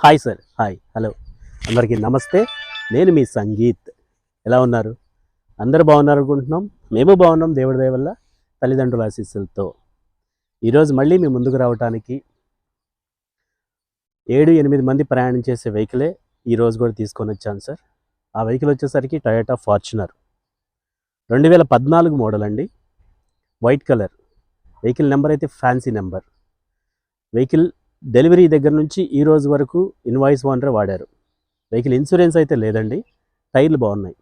Hi sir, hi, hello, అందరికీ నమస్తే. నేను మీ సంగీత్. ఎలా ఉన్నారు? అందరూ బాగున్నారు అనుకుంటున్నాం. మేము బాగున్నాం దేవుడి దయ వల్ల, తల్లిదండ్రుల ఆశీస్సులతో. ఈరోజు మళ్ళీ మీ ముందుకు రావడానికి 7-8 మంది ప్రయాణం చేసే వెహికలే ఈరోజు కూడా తీసుకొని వచ్చాను సార్. ఆ వెహికల్ వచ్చేసరికి టయోటా ఫార్చునర్ 2014 మోడల్ అండి. వైట్ కలర్ వెహికల్ నెంబర్ అయితే ఫ్యాన్సీ నెంబర్. వెహికల్ డెలివరీ దగ్గర నుంచి ఈ రోజు వరకు ఇన్వాయిస్ ఓనరే వాడారు. వెహికల్ ఇన్సూరెన్స్ అయితే లేదండి. టైర్లు బాగున్నాయి.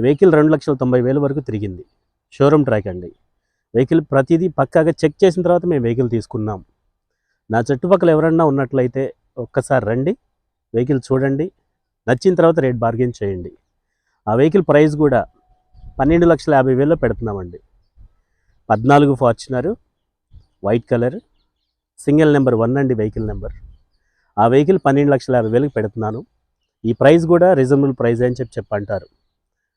వెహికల్ 2,90,000 వరకు తిరిగింది. షోరూమ్ ట్రాక్ అండి. వెహికల్ ప్రతిదీ పక్కాగా చెక్ చేసిన తర్వాత మేము వెహికల్ తీసుకున్నాం. నా చుట్టుపక్కల ఎవరన్నా ఉన్నట్లయితే ఒక్కసారి రండి, వెహికల్ చూడండి, నచ్చిన తర్వాత రేట్ బార్గెన్ చేయండి. ఆ వెహికల్ ప్రైస్ కూడా 12,50,000లో పెడుతున్నామండి. 14 Fortuner white colour single number 1 అండి వెహికల్ నెంబర్. ఆ వెహికల్ 12,50,000కి పెడుతున్నాను. ఈ ప్రైస్ కూడా రీజనబుల్ ప్రైస్ అని చెప్పంటారు.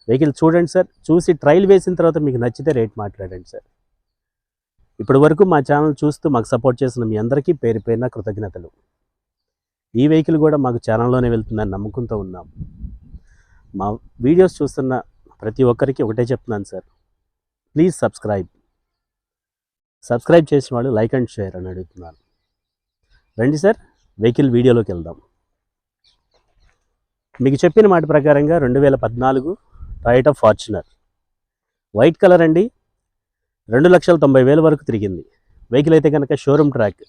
వెహికల్ చూడండి సార్, చూసి ట్రయల్ వేసిన తర్వాత మీకు నచ్చితే రేట్ మాట్లాడండి సార్. ఇప్పటి వరకు మా ఛానల్ చూస్తూ మాకు సపోర్ట్ చేసిన మీ అందరికీ పేరు పేరున కృతజ్ఞతలు. ఈ వెహికల్ కూడా మాకు ఛానల్లోనే వెళ్తుందని నమ్ముకుంటూ ఉన్నాం. మా వీడియోస్ చూస్తున్న ప్రతి ఒక్కరికి ఒకటే చెప్తున్నాను సార్, ప్లీజ్ సబ్స్క్రైబ్ చేసిన వాళ్ళు లైక్ అండ్ షేర్ అని అడుగుతున్నాను. రండి సార్, వెహికల్ వీడియోలోకి వెళ్దాం. మీకు చెప్పిన మాట ప్రకారంగా 2014 టయోటా ఫార్చునర్ వైట్ కలర్ అండి. 2,90,000 వరకు తిరిగింది. వెహికల్ అయితే కనుక షోరూమ్ ట్రాక్.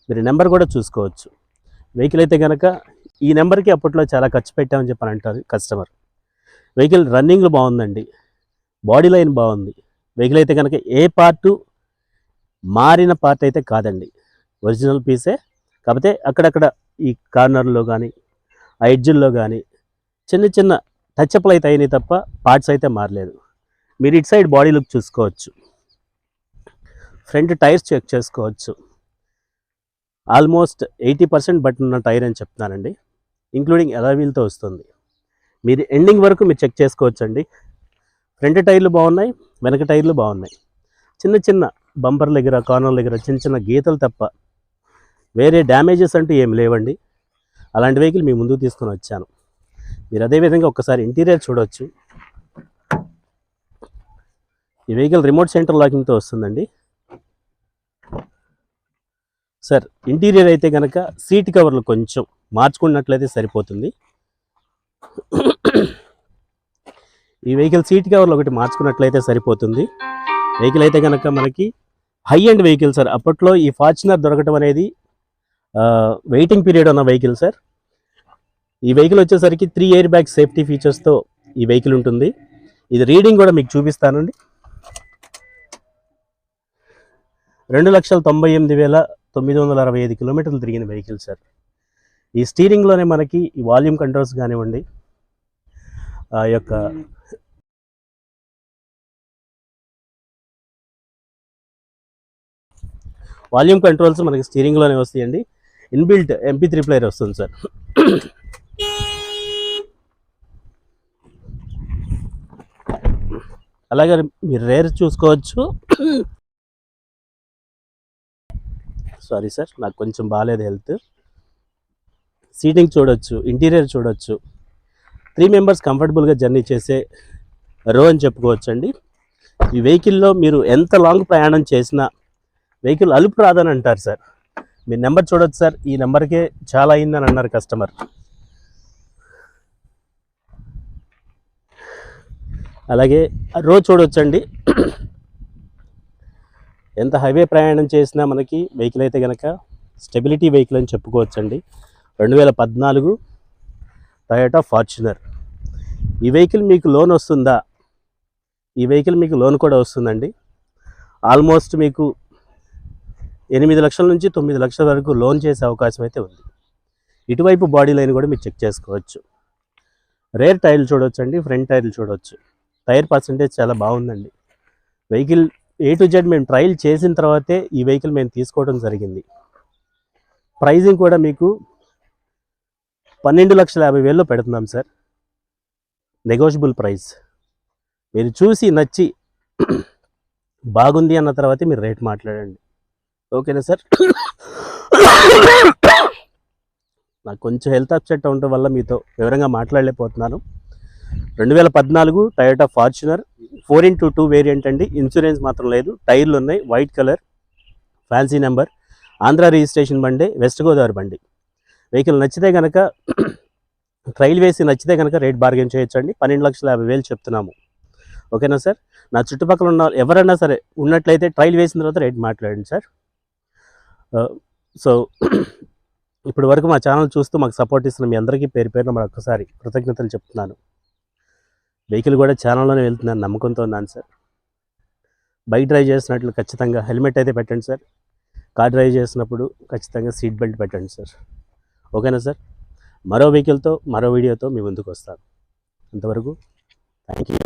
మీరు నెంబర్ కూడా చూసుకోవచ్చు. వెహికల్ అయితే కనుక ఈ నెంబర్కి అప్పట్లో చాలా ఖర్చు పెట్టామని చెప్పని అంటారు కస్టమర్. వెహికల్ రన్నింగ్లో బాగుందండి. బాడీ లైన్ బాగుంది. వెహికల్ అయితే కనుక ఏ పార్టు మారిన పార్ట్ అయితే కాదండి, ఒరిజినల్ పీసే. కాకపోతే అక్కడక్కడ ఈ కార్నర్లో కానీ ఆ ఎడ్జిల్లో కానీ చిన్న చిన్న టచ్అప్లు అయితే అయినాయి తప్ప పార్ట్స్ అయితే మారలేదు. మీరు ఇటు సైడ్ బాడీ లుక్ చూసుకోవచ్చు. ఫ్రంట్ టైర్స్ చెక్ చేసుకోవచ్చు. ఆల్మోస్ట్ 80% బటన్ ఉన్న టైర్ అని చెప్తున్నానండి. ఇంక్లూడింగ్ అలాయ్ వీల్తో వస్తుంది. మీరు ఎండింగ్ వరకు మీరు చెక్ చేసుకోవచ్చండి. ఫ్రంట్ టైర్లు బాగున్నాయి, వెనక టైర్లు బాగున్నాయి. చిన్న చిన్న బంపర్ దగ్గర కార్నర్ దగ్గర చిన్న చిన్న గీతలు తప్ప వేరే డ్యామేజెస్ అంటూ ఏమి లేవండి. అలాంటి వెహికల్ మీ ముందుకు తీసుకొని వచ్చాను. మీరు అదేవిధంగా ఒక్కసారి ఇంటీరియర్ చూడవచ్చు. ఈ వెహికల్ రిమోట్ సెంటర్ లాకింగ్తో వస్తుందండి సార్. ఇంటీరియర్ అయితే కనుక సీట్ కవర్లు కొంచెం మార్చుకున్నట్లయితే సరిపోతుంది. ఈ వెహికల్ సీట్ కవర్లు ఒకటి మార్చుకున్నట్లయితే సరిపోతుంది. వెహికల్ అయితే కనుక మనకి హై ఎండ్ వెహికల్ సార్. అప్పట్లో ఈ ఫార్చునర్ దొరకటం అనేది వెయిటింగ్ పీరియడ్ ఉన్న వెహికల్ సార్. ఈ వెహికల్ వచ్చేసరికి 3 ఎయిర్ బ్యాగ్ సేఫ్టీ ఫీచర్స్తో ఈ వెహికల్ ఉంటుంది. ఇది రీడింగ్ కూడా మీకు చూపిస్తానండి. 2,98,965 కిలోమీటర్లు తిరిగిన వెహికల్ సార్. ఈ స్టీరింగ్లోనే మనకి ఈ వాల్యూమ్ కంట్రోల్స్ కానివ్వండి, ఆ యొక్క వాల్యూమ్ కంట్రోల్స్ మనకి స్టీరింగ్లోనే వస్తాయండి. ఇన్బిల్ట్ MP3 ప్లేయర్ వస్తుంది సార్. అలాగే మీరు రేర్ చూసుకోవచ్చు. సారీ సార్, నాకు కొంచెం బాగాలేదు హెల్త్. సీటింగ్ చూడొచ్చు, ఇంటీరియర్ చూడొచ్చు. 3 మెంబర్స్ కంఫర్టబుల్గా జర్నీ చేసే రో అని చెప్పుకోవచ్చు అండి. ఈ వెహికల్లో మీరు ఎంత లాంగ్ ప్రయాణం చేసినా వెహికల్ అలుపు రాదని అంటారు సార్. మీ నెంబర్ చూడొచ్చు సార్. ఈ నెంబర్కే చాలా అయిందని అన్నారు కస్టమర్. అలాగే రో చూడొచ్చండి. ఎంత హైవే ప్రయాణం చేసినా మనకి వెహికల్ అయితే కనుక స్టెబిలిటీ వెహికల్ అని చెప్పుకోవచ్చండి. 2014 టయోటా ఫార్చునర్. ఈ వెహికల్ మీకు లోన్ వస్తుందా? ఈ వెహికల్ మీకు లోన్ కూడా వస్తుందండి. ఆల్మోస్ట్ మీకు 8 లక్షల నుంచి 9 లక్షల వరకు లోన్ చేసే అవకాశం అయితే ఉంది. ఇటువైపు బాడీ లైన్ కూడా మీరు చెక్ చేసుకోవచ్చు. రేర్ టైర్లు చూడొచ్చండి, ఫ్రంట్ టైర్లు చూడవచ్చు. టైర్ పర్సంటేజ్ చాలా బాగుందండి. వెహికల్ A to Z మేము ట్రయల్ చేసిన తర్వాతే ఈ వెహికల్ మేము తీసుకోవడం జరిగింది. ప్రైజింగ్ కూడా మీకు 12,50,000లో పెడుతున్నాం సార్. Negotiable price. మీరు చూసి నచ్చి బాగుంది అన్న తర్వాతే మీరు రేట్ మాట్లాడండి. ఓకేనా సార్? నాకు కొంచెం హెల్త్ అప్సెట్ ఉండటం వల్ల మీతో వివరంగా మాట్లాడలేకపోతున్నాను. 2014 టయోటా ఫార్చునర్ 4x2 వేరియంట్ అండి. ఇన్సూరెన్స్ మాత్రం లేదు. టైర్లు ఉన్నాయి, white colour, fancy number, Andhra registration బండి, వెస్ట్ గోదావరి బండి. వెహికల్ నచ్చితే కనుక ట్రైల్ వేసి నచ్చితే కనుక రేట్ బార్గెన్ చేయొచ్చండి. 12,50,000 చెప్తున్నాము. ఓకేనా సార్? నా చుట్టుపక్కల ఉన్న ఎవరైనా సరే ఉన్నట్లయితే ట్రైల్ వేసిన తర్వాత రేట్ మాట్లాడండి సార్. సో ఇప్పటి వరకు మా ఛానల్ చూస్తూ మాకు సపోర్ట్ ఇస్తున్న మీ అందరికీ పేరు పేరున మరొకసారి కృతజ్ఞతలు చెప్తున్నాను. వెహికల్ కూడా ఛానల్లోనే వెళ్తున్నాను, నమ్మకంతో ఉన్నాను సార్. బైక్ డ్రైవ్ చేసినట్లు ఖచ్చితంగా హెల్మెట్ అయితే పెట్టండి సార్. కార్ డ్రైవ్ చేసినప్పుడు ఖచ్చితంగా సీట్ బెల్ట్ పెట్టండి సార్. ఓకేనా సార్? మరో వెహికల్తో మరో వీడియోతో మీ ముందుకు వస్తాను. అంతవరకు థ్యాంక్ యూ.